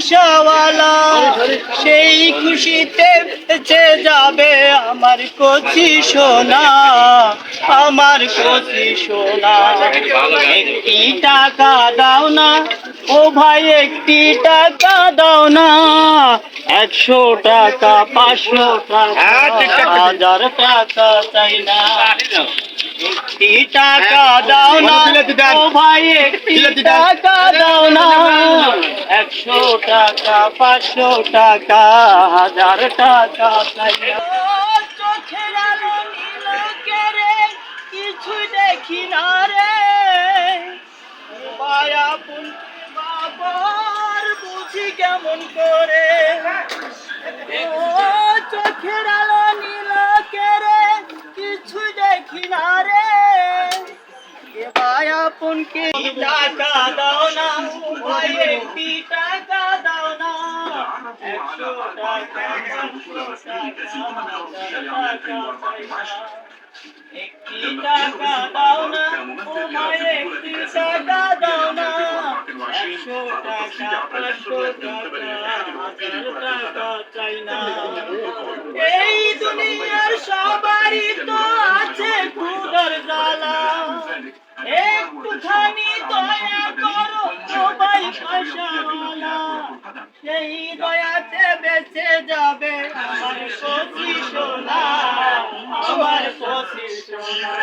পয়সাওয়ালা, সেই খুশিতে বেঁচে যাবে আমার কচি সোনা, আমার কচি সোনা। একটি টাকা দাও না ও ভাই, একটি টাকা দাও না, 100 টাকা 500 টাকা 1000 টাকা চাই না। একটি টাকা দাও না ও ভাই, একটি টাকা দাও না, 100 টাকা 500 টাকা 1000 টাকা চাই না। চোখের আলো নীল কেরে কিছু দেখি না রে, মায়া পুনকে বাবার বুঝি কেমন করে। ও চোখের আলো নীল কেরে কিছু দেখি না রে, এ মায়া পুনকে টাকা দাও না ভাই, একটি টাকা দাও না, 100 টাকা 500 টাকা 1000 টাকা চাই না। একটি টাকা দাও না ও ভাই, একটি টাকা দাও না, 100 টাকা 500 টাকা 1000 টাকা চাই না। এই দুনিয়ার সবারই তো আছে ক্ষুধার জ্বালা, একটুখানি দয়া করো ও ভাই পয়সাওয়ালা, সেই দয়াতে বেঁচে যাবে আমার কচি সোনা, আমার কচি সোনা।